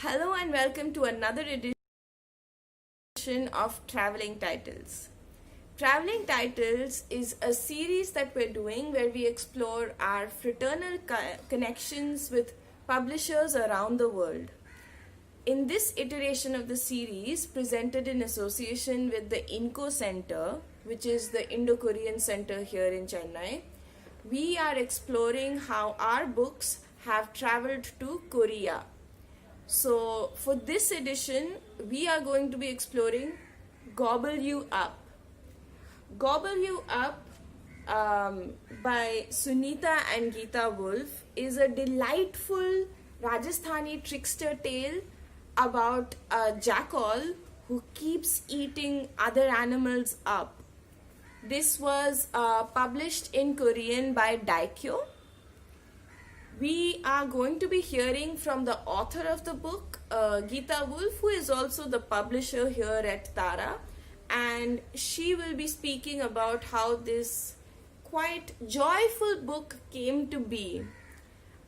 Hello and welcome to another edition of Traveling Titles. Traveling Titles is a series that we're doing where we explore our fraternal connections with publishers around the world. In this iteration of the series, presented in association with the INCO Center, which is the Indo-Korean Center here in Chennai, we are exploring how our books have traveled to Korea. So for this edition, we are going to be exploring Gobble You Up. Gobble You Up by Sunita and Geeta Wolf is a delightful Rajasthani trickster tale about a jackal who keeps eating other animals up. This was published in Korean by Daekyo. We are going to be hearing from the author of the book, Geeta Wolf, who is also the publisher here at Tara, and she will be speaking about how this quite joyful book came to be.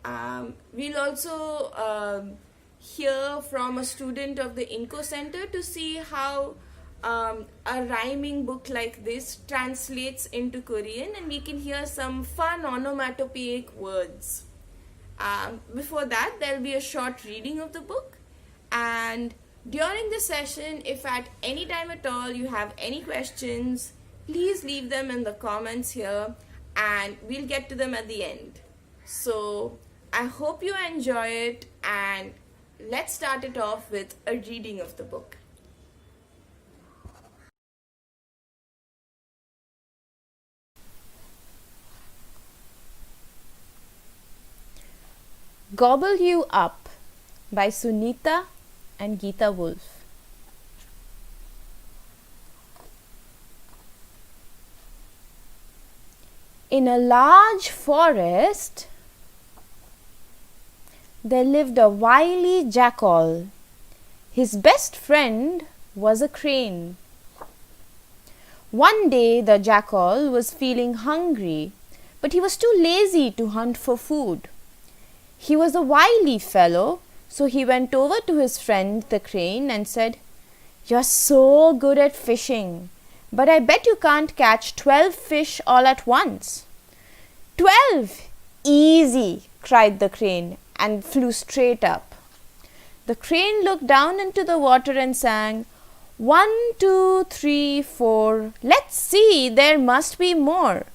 We'll also hear from a student of the INCO Center to see how a rhyming book like this translates into Korean, and we can hear some fun onomatopoeic words. Before that, there will be a short reading of the book, and during the session, if at any time at all you have any questions, please leave them in the comments here and we'll get to them at the end. So I hope you enjoy it, and let's start it off with a reading of the book. Gobble You Up by Sunita and Geeta Wolf. In a large forest, there lived a wily jackal. His best friend was a crane. One day the jackal was feeling hungry, but he was too lazy to hunt for food. He was a wily fellow, so he went over to his friend the crane and said, "You're so good at fishing, but I bet you can't catch 12 fish all at once." "12! Easy!" cried the crane and flew straight up. The crane looked down into the water and sang, "1, 2, 3, 4. Let's see, there must be more.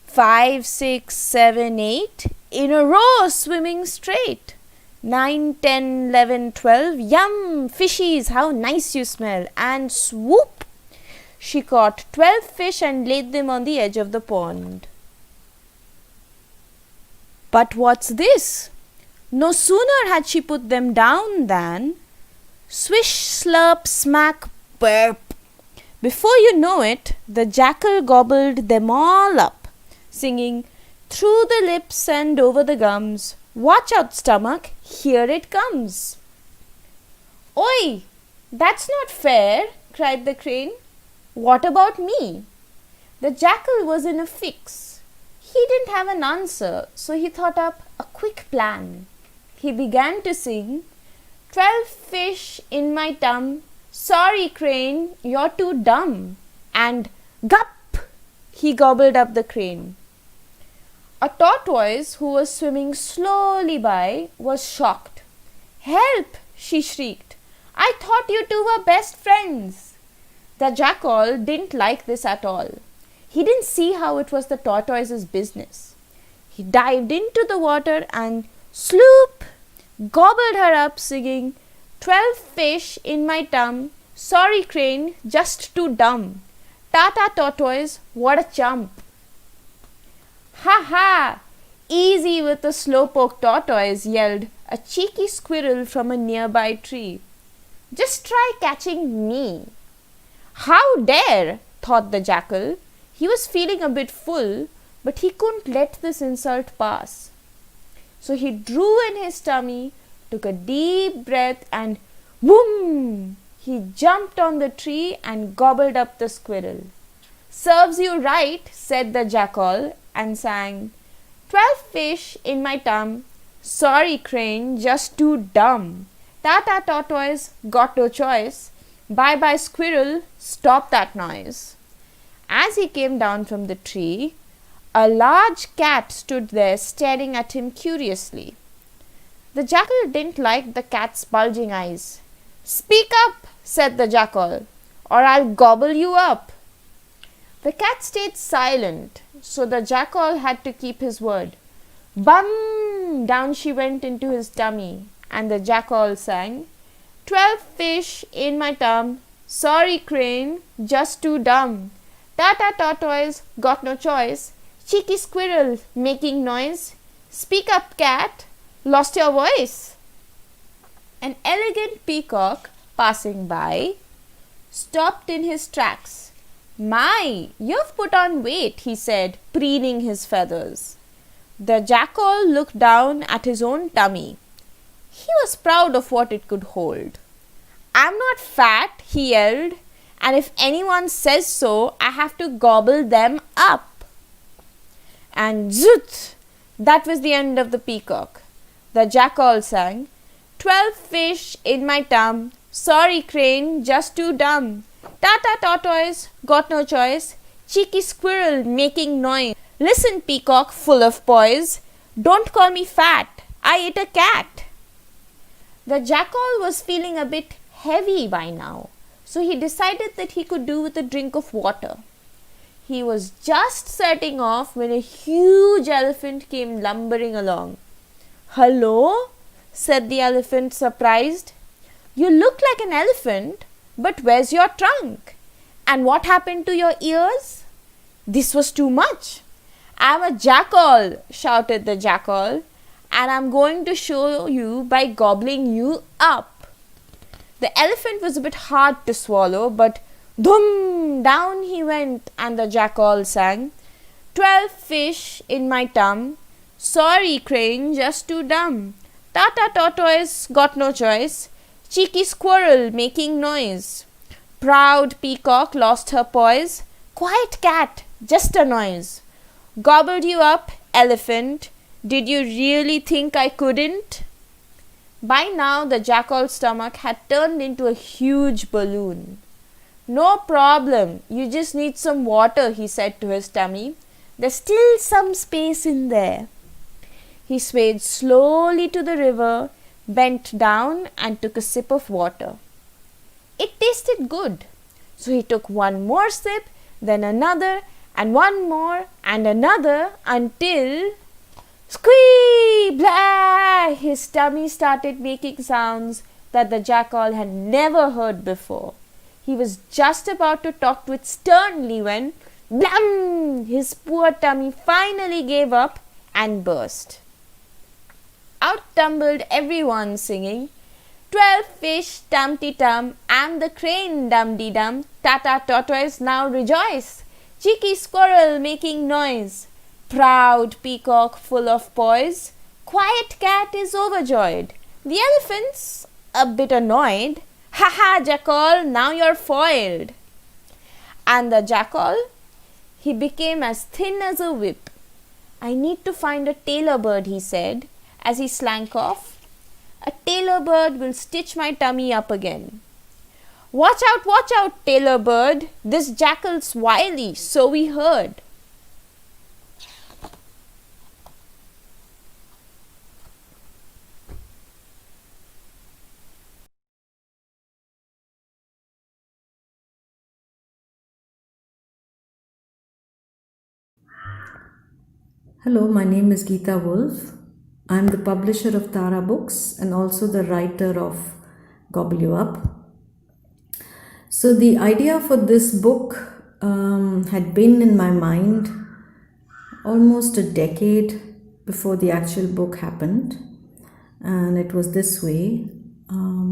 5, 6, 7, 8. In a row, swimming straight. 9, 10, 11, 12. Yum! Fishies, how nice you smell!" And swoop! She caught 12 fish and laid them on the edge of the pond. But what's this? No sooner had she put them down than swish, slurp, smack, burp. Before you know it, the jackal gobbled them all up, singing, "Through the lips and over the gums, watch out, stomach, here it comes." "Oi, that's not fair," cried the crane. "What about me?" The jackal was in a fix. He didn't have an answer, so he thought up a quick plan. He began to sing, "12 fish in my tum, sorry crane, you're too dumb," and gup! He gobbled up the crane. A tortoise who was swimming slowly by was shocked. "Help!" she shrieked. "I thought you two were best friends." The jackal didn't like this at all. He didn't see how it was the tortoise's business. He dived into the water and sloop! Gobbled her up, singing, "12 fish in my tum, sorry crane, just too dumb. Tata tortoise, what a chump." "Ha ha! Easy with the slowpoke tortoise," yelled a cheeky squirrel from a nearby tree. "Just try catching me." "How dare!" thought the jackal. He was feeling a bit full, but he couldn't let this insult pass. So he drew in his tummy, took a deep breath, and whoom! He jumped on the tree and gobbled up the squirrel. "Serves you right," said the jackal, and sang, "12 fish in my tum, sorry crane, just too dumb. Tata tortoise, got no choice. Bye bye squirrel, stop that noise. As he came down from the tree, a large cat stood there staring at him curiously. The jackal didn't like the cat's bulging eyes. Speak up, said the jackal, or I'll gobble you up. The cat stayed silent, so the jackal had to keep his word. Bum! Down she went into his tummy, and the jackal sang, 12 fish in my tum, sorry crane, just too dumb. Tata tortoise, got no choice, cheeky squirrel, making noise. Speak up, cat, lost your voice. An elegant peacock, passing by, stopped in his tracks. My, you've put on weight, he said, preening his feathers. The jackal looked down at his own tummy. He was proud of what it could hold. I'm not fat, he yelled, and if anyone says so, I have to gobble them up. And zoot! That was the end of the peacock. The jackal sang, 12 fish in my tum, sorry crane, just too dumb. Tata tortoise, got no choice, cheeky squirrel making noise. Listen, peacock full of poise, don't call me fat, I ate a cat. The jackal was feeling a bit heavy by now, so he decided that he could do with a drink of water. He was just setting off when a huge elephant came lumbering along. Hello? Said the elephant, surprised. You look like an elephant, but where's your trunk? And what happened to your ears? This was too much. I'm a jackal, shouted the jackal, and I'm going to show you by gobbling you up. The elephant was a bit hard to swallow, but dum, down he went, and the jackal sang, 12 fish in my tum, sorry crane, just too dumb. Tata tortoise, got no choice, cheeky squirrel making noise. Proud peacock lost her poise, quiet cat, just a noise. Gobbled you up, elephant, did you really think I couldn't? By now the jackal's stomach had turned into a huge balloon. No problem, you just need some water, he said to his tummy. There's still some space in there. He swayed slowly to the river, bent down and took a sip of water. It tasted good, so he took one more sip, then another, and one more, and another, until squee! Blah! His tummy started making sounds that the jackal had never heard before. He was just about to talk to it sternly when, blum! His poor tummy finally gave up and burst. Out tumbled everyone singing, 12 fish, tum-ti-tum, and the crane, dum-de-dum. Tata tortoise now rejoice, cheeky squirrel making noise. Proud peacock full of poise, quiet cat is overjoyed. The elephant's a bit annoyed. Ha ha, jackal, now you're foiled. And the jackal, he became as thin as a whip. I need to find a tailor bird, he said, as he slank off. A tailor bird will stitch my tummy up again. Watch out, tailor bird. This jackal's wily, so we heard. Hello, my name is Geeta Wolf. I'm the publisher of Tara Books and also the writer of Gobble You Up. So the idea for this book had been in my mind almost a decade before the actual book happened. And it was this way.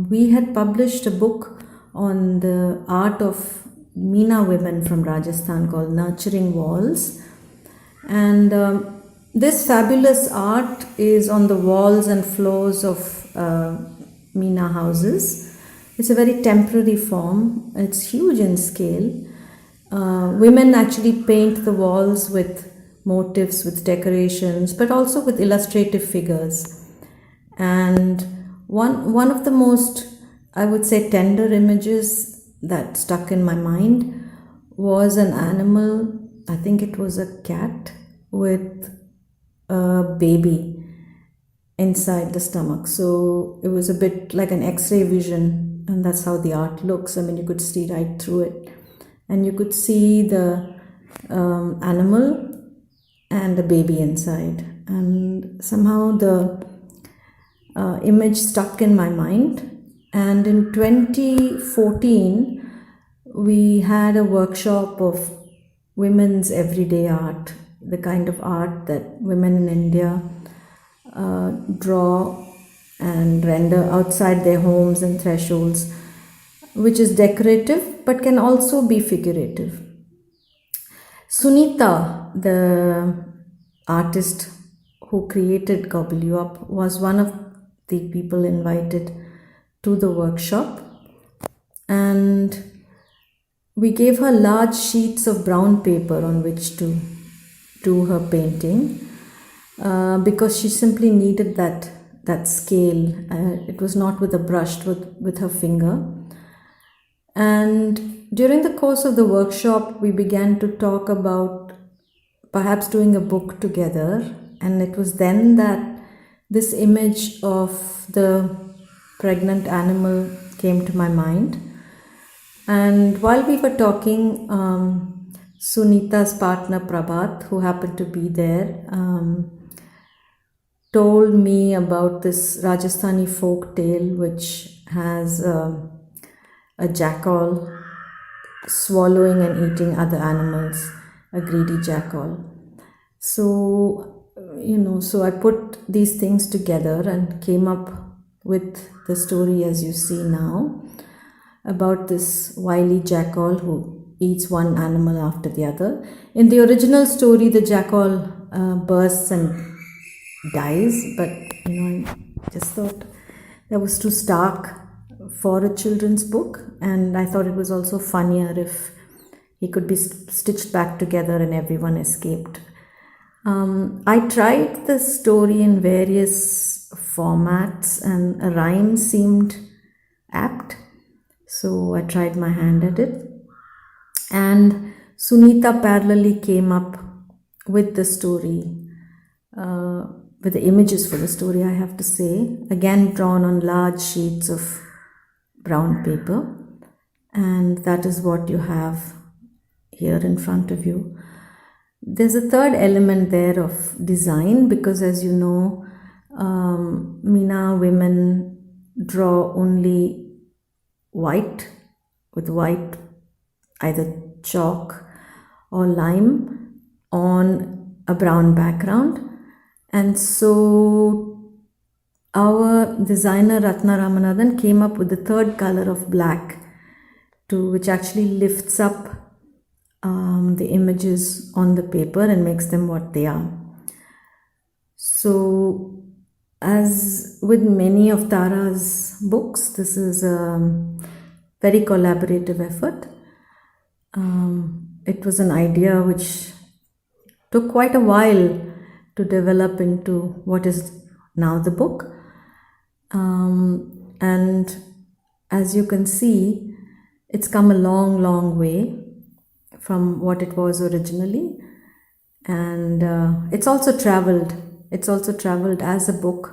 We had published a book on the art of Meena women from Rajasthan called Nurturing Walls. And this fabulous art is on the walls and floors of Meena houses. It's a very temporary form. It's huge in scale. Women actually paint the walls with motifs, with decorations, but also with illustrative figures. And One of the most, I would say, tender images that stuck in my mind was an animal, I think it was a cat, with a baby inside the stomach. So it was a bit like an X-ray vision, and that's how the art looks. I mean, you could see right through it, and you could see the animal and the baby inside, and somehow the image stuck in my mind. And in 2014, we had a workshop of women's everyday art, the kind of art that women in India draw and render outside their homes and thresholds, which is decorative but can also be figurative. Sunita, the artist who created Gobble You Up, was one of the people invited to the workshop, and we gave her large sheets of brown paper on which to do her painting because she simply needed that scale. It was not with a brush, with her finger. And during the course of the workshop, we began to talk about perhaps doing a book together, and it was then that this image of the pregnant animal came to my mind. And while we were talking, Sunita's partner Prabhat, who happened to be there, told me about this Rajasthani folk tale which has a jackal swallowing and eating other animals, a greedy jackal. So, so I put these things together and came up with the story as you see now, about this wily jackal who eats one animal after the other. In the original story, the jackal bursts and dies, but I just thought that was too stark for a children's book, and I thought it was also funnier if he could be stitched back together and everyone escaped. I tried the story in various formats, and a rhyme seemed apt, so I tried my hand at it. And Sunita parallelly came up with the story, with the images for the story, I have to say, again drawn on large sheets of brown paper, and that is what you have here in front of you. There's a third element there of design, because as you know, Meena women draw only white, with white either chalk or lime on a brown background. And so our designer Ratna Ramanathan came up with the third color of black, which actually lifts up the images on the paper and makes them what they are. So, as with many of Tara's books, this is a very collaborative effort. It was an idea which took quite a while to develop into what is now the book. And as you can see, it's come a long, long way from what it was originally. And it's also traveled as a book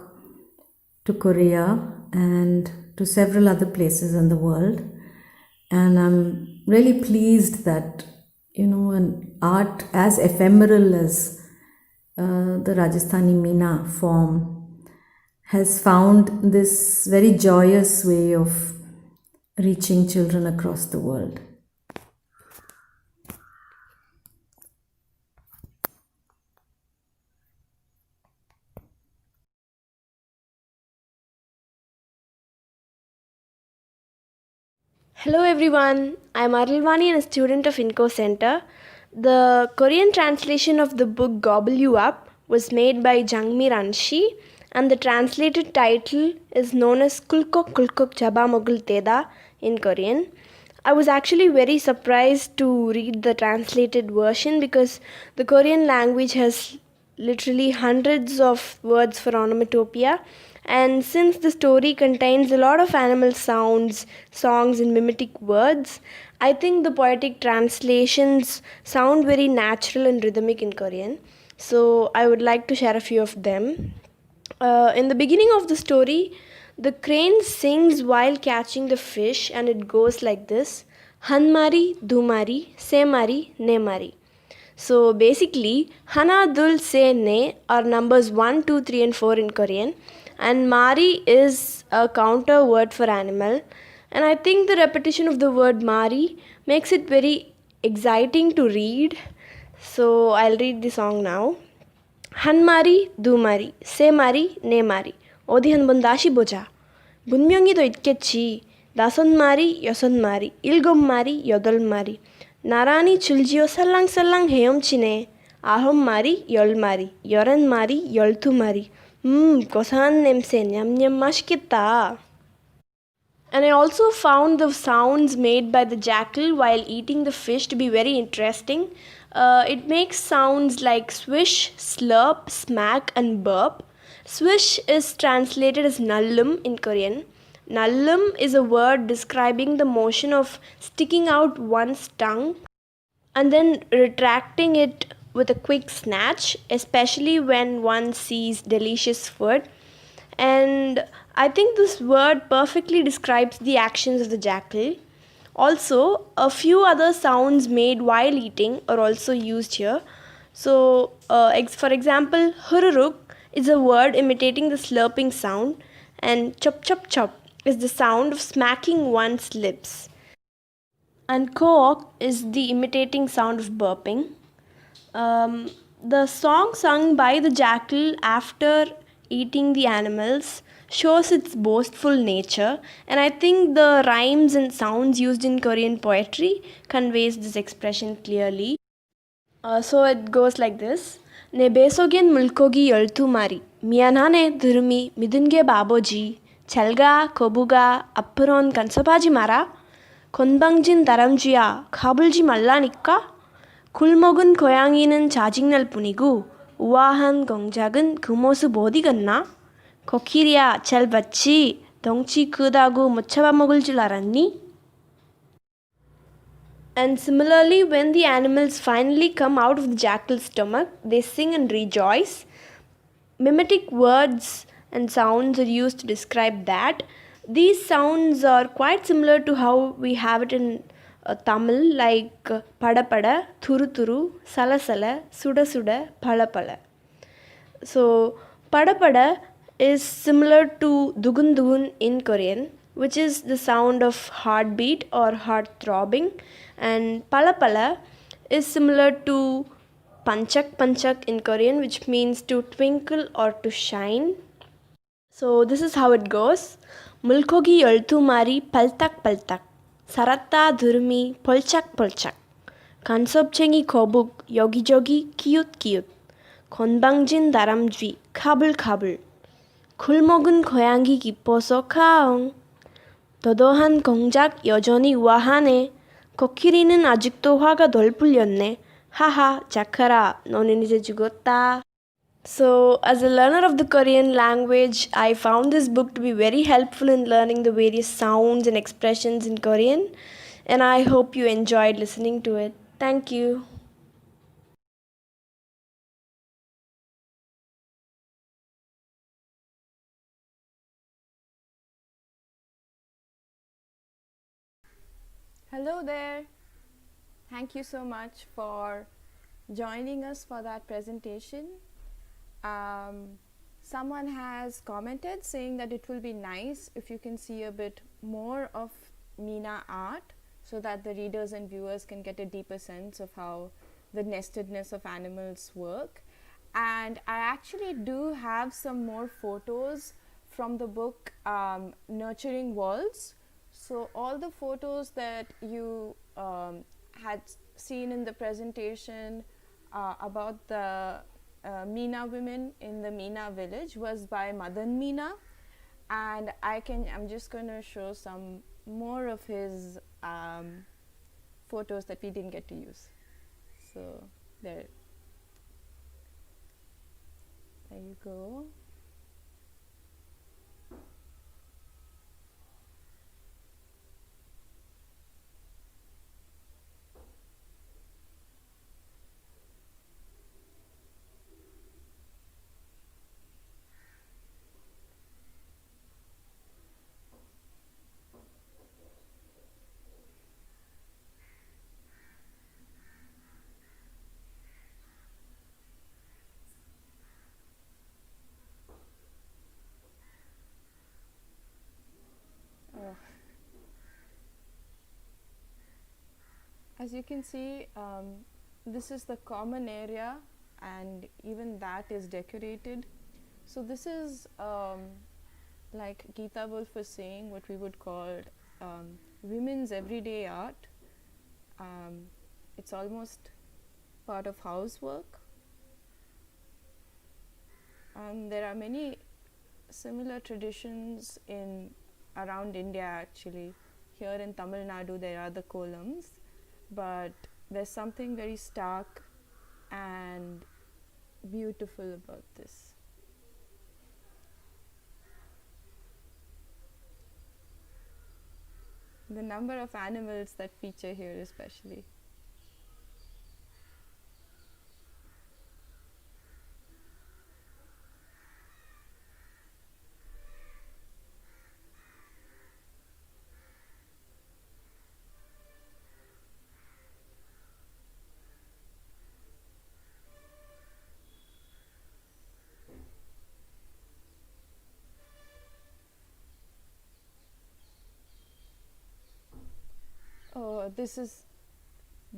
to Korea and to several other places in the world. And I'm really pleased that, an art as ephemeral as the Rajasthani Meena form has found this very joyous way of reaching children across the world. Hello everyone, I'm Arilvani and a student of Inco Center. The Korean translation of the book Gobble You Up was made by Jangmi Ranshi, and the translated title is known as Kulkok Kulkok Chaba Mogul Teda in Korean. I was actually very surprised to read the translated version because the Korean language has literally hundreds of words for onomatopoeia, And since the story contains a lot of animal sounds, songs, and mimetic words, I think the poetic translations sound very natural and rhythmic in Korean. So I would like to share a few of them. In the beginning of the story, the crane sings while catching the fish, and it goes like this: Han mari, du mari, se mari, ne mari. So basically, Hana, Dul, Se, Ne are numbers 1, 2, 3, and 4 in Korean, and Mari is a counter word for animal. And I think the repetition of the word Mari makes it very exciting to read. So I'll read the song now. Han Mari, Du Mari, Se Mari, Ne Mari. 어디 한번 다시 보자. 문명이 더 있겠지. 5마리, 6마리, 7마리, 8마리. 나란히 줄지어 살랑살랑 헤엄치네. 9마리, 10마리, 11마리, 12마리. 고소한 냄새, 냠냠 맛있겠다. And I also found the sounds made by the jackal while eating the fish to be very interesting. It makes sounds like swish, slurp, smack, and burp. Swish is translated as nallum in Korean. Nallum is a word describing the motion of sticking out one's tongue and then retracting it with a quick snatch, especially when one sees delicious food. And I think this word perfectly describes the actions of the jackal. Also, a few other sounds made while eating are also used here. So, for example, hururuk is a word imitating the slurping sound, and chop chop chop is the sound of smacking one's lips. And kook is the imitating sound of burping. The song sung by the jackal after eating the animals shows its boastful nature, and I think the rhymes and sounds used in Korean poetry conveys this expression clearly. So it goes like this. 내 배속엔 물고기 12마리 미안하네 드름이 믿은 게 바보지 잘가 거북아 앞으론 간섭하지 마라 건방진 다람쥐야 가불지 말라니까 굴먹은 고양이는 짜증날 뿐이고 우아한 공작은 그 모습 어디 갔나? 코끼리야 잘 봤지? 덩치 크다고 못 잡아먹을 줄 알았니? And similarly, when the animals finally come out of the jackal's stomach, they sing and rejoice. Mimetic words and sounds are used to describe that. These sounds are quite similar to how we have it in Tamil, like pada pada, thuru thuru, sala sala, suda suda, pala pala. So, pada pada is similar to dugun dugun in Korean, which is the sound of heartbeat or heart throbbing, and pala pala is similar to panchak panchak in Korean, which means to twinkle or to shine. So this is how it goes. 물고기 12마리 팔딱팔딱 살았다 두루미 펄짝펄짝 간섭쟁이 거북 여기저기 기웃기웃 건방진 다람쥐 카불카불 굴먹은 고양이 기뻐서 카웅 도도한 공작 여전히 우아하네 코끼리는 아직도 화가 덜 풀렸네 하하 자카라 너는 이제 죽었다. So, as a learner of the Korean language, I found this book to be very helpful in learning the various sounds and expressions in Korean, and I hope you enjoyed listening to it. Thank you. Hello there. Thank you so much for joining us for that presentation. Someone has commented saying that it will be nice if you can see a bit more of Meena art so that the readers and viewers can get a deeper sense of how the nestedness of animals work. And I actually do have some more photos from the book Nurturing Walls. So all the photos that you had seen in the presentation about the Meena women in the Meena village was by Madan Meena, and I'm just going to show some more of his photos that we didn't get to use. So there you go. as you can see, this is the common area, and even that is decorated. So this is like Geeta Wolf was saying, what we would call women's everyday art. It's almost part of housework. There are many similar traditions in around India actually. Here in Tamil Nadu there are the kolams, but there's something very stark and beautiful about this. The number of animals that feature here especially. Oh, this is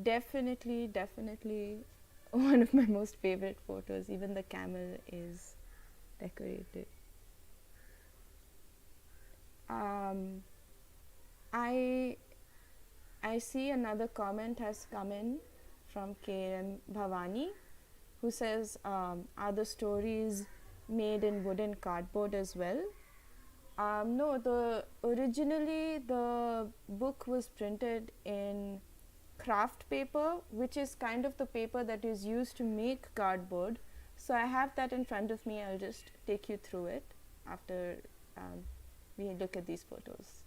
definitely one of my most favorite photos. Even the camel is decorated. I see another comment has come in from KM Bhavani, who says, are the stories made in wooden cardboard as well? No, originally the book was printed in craft paper, which is kind of the paper that is used to make cardboard. So I have that in front of me. I'll just take you through it after we look at these photos.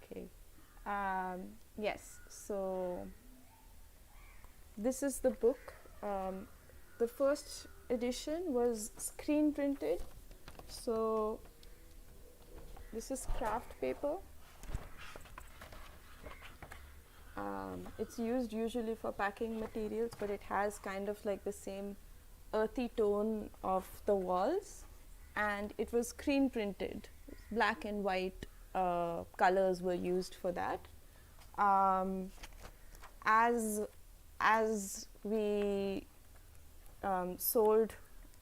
Okay. Yes, so this is the book. The first edition was screen printed. So this is craft paper. It's used usually for packing materials, but it has kind of like the same earthy tone of the walls, and it was screen printed. Black and white colors were used for that. As we sold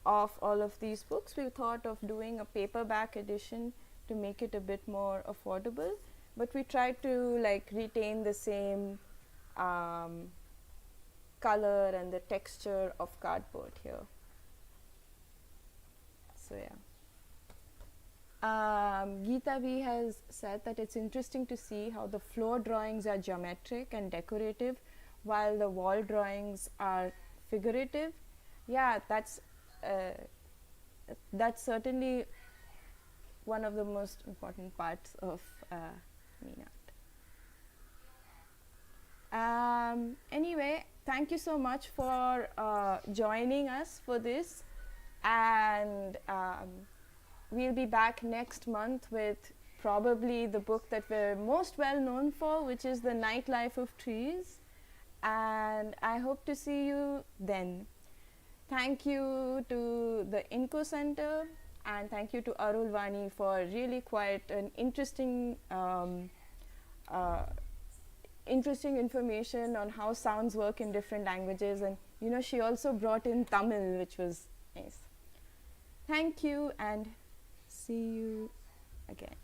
off all of these books, we thought of doing a paperback edition to make it a bit more affordable, but we tried to like retain the same color and the texture of cardboard here. So yeah. Geeta V has said that it's interesting to see how the floor drawings are geometric and decorative while the wall drawings are figurative. Yeah, that's certainly one of the most important parts of Meena. Anyway, thank you so much for joining us for this, and we'll be back next month with probably the book that we're most well known for, which is The Nightlife of Trees, and I hope to see you then. Thank you to the Inco Center, and thank you to Arul Vani for really quite an interesting interesting information on how sounds work in different languages, and you know, she also brought in Tamil, which was nice. Thank you, and see you again.